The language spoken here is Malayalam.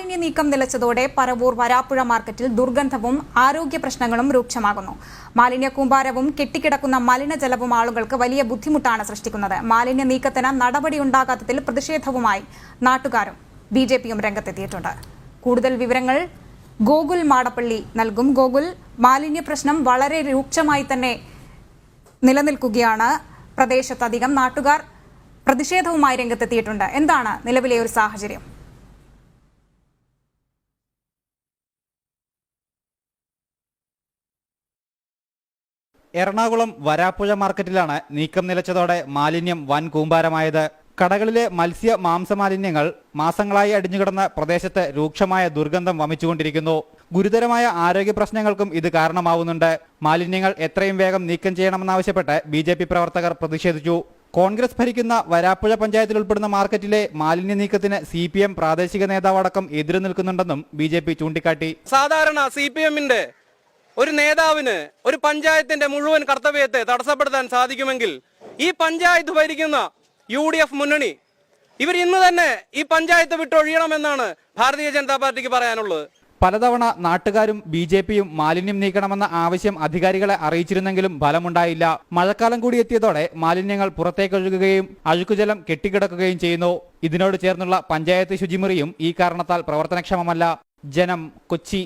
മാലിന്യ നീക്കം നിലച്ചതോടെ പറവൂർ വരാപ്പുഴ മാർക്കറ്റിൽ ദുർഗന്ധവും ആരോഗ്യ പ്രശ്നങ്ങളും രൂക്ഷമാകുന്നു. മാലിന്യ കൂമ്പാരവും കെട്ടിക്കിടക്കുന്ന മലിനജലവും ആളുകൾക്ക് വലിയ ബുദ്ധിമുട്ടാണ് സൃഷ്ടിക്കുന്നത്. മാലിന്യ നീക്കത്തിന് നടപടിയുണ്ടാകാത്തതിൽ പ്രതിഷേധവുമായി നാട്ടുകാരും ബിജെപിയും രംഗത്തെത്തിയിട്ടുണ്ട്. കൂടുതൽ വിവരങ്ങൾ ഗോകുൽ മാടപ്പള്ളി നൽകും. ഗോകുൽ, മാലിന്യ പ്രശ്നം വളരെ രൂക്ഷമായി തന്നെ നിലനിൽക്കുകയാണ്. പ്രദേശത്തധികം നാട്ടുകാർ പ്രതിഷേധവുമായി രംഗത്തെത്തിയിട്ടുണ്ട്. എന്താണ് നിലവിലെ ഒരു സാഹചര്യം? എറണാകുളം വരാപ്പുഴ മാർക്കറ്റിലാണ് നീക്കം നിലച്ചതോടെ മാലിന്യം വൻ കൂമ്പാരമായത്. കടകളിലെ മത്സ്യ മാംസമാലിന്യങ്ങൾ മാസങ്ങളായി അടിഞ്ഞുകിടന്ന പ്രദേശത്ത് രൂക്ഷമായ ദുർഗന്ധം വമിച്ചുകൊണ്ടിരിക്കുന്നു. ഗുരുതരമായ ആരോഗ്യ പ്രശ്നങ്ങൾക്കും ഇത് കാരണമാവുന്നുണ്ട്. മാലിന്യങ്ങൾ എത്രയും വേഗം നീക്കം ചെയ്യണമെന്നാവശ്യപ്പെട്ട് ബിജെപി പ്രവർത്തകർ പ്രതിഷേധിച്ചു. കോൺഗ്രസ് ഭരിക്കുന്ന വരാപ്പുഴ പഞ്ചായത്തിൽ ഉൾപ്പെടുന്ന മാർക്കറ്റിലെ മാലിന്യ നീക്കത്തിന് CPM പ്രാദേശിക നേതാവടക്കം എതിരു നിൽക്കുന്നുണ്ടെന്നും ബിജെപി ചൂണ്ടിക്കാട്ടി. സാധാരണ CPMന്റെ ഒരു നേതാവിന് ഒരു പഞ്ചായത്തിന്റെ മുഴുവൻ കർത്തവ്യത്തെ തടസ്സപ്പെടുത്താൻ സാധിക്കുമെങ്കിൽ ഈ പഞ്ചായത്ത് ഭരിക്കുന്ന UDF മുന്നണി ഇവർ ഇന്ന് തന്നെ ഈ പഞ്ചായത്ത് വിട്ടൊഴിയണമെന്നാണ് ഭാരതീയ ജനതാ പാർട്ടിക്ക് പറയാനുള്ളത്. പലതവണ നാട്ടുകാരും BJPയും മാലിന്യം നീക്കണമെന്ന ആവശ്യം അധികാരികളെ അറിയിച്ചിരുന്നെങ്കിലും ഫലമുണ്ടായില്ല. മഴക്കാലം കൂടി എത്തിയതോടെ മാലിന്യങ്ങൾ പുറത്തേക്കൊഴുകുകയും അഴുക്കുജലം കെട്ടിക്കിടക്കുകയും ചെയ്യുന്നു. ഇതിനോട് ചേർന്നുള്ള പഞ്ചായത്ത് ശുചിമുറിയും ഈ കാരണത്താൽ പ്രവർത്തനക്ഷമമല്ല. ജനം, കൊച്ചി.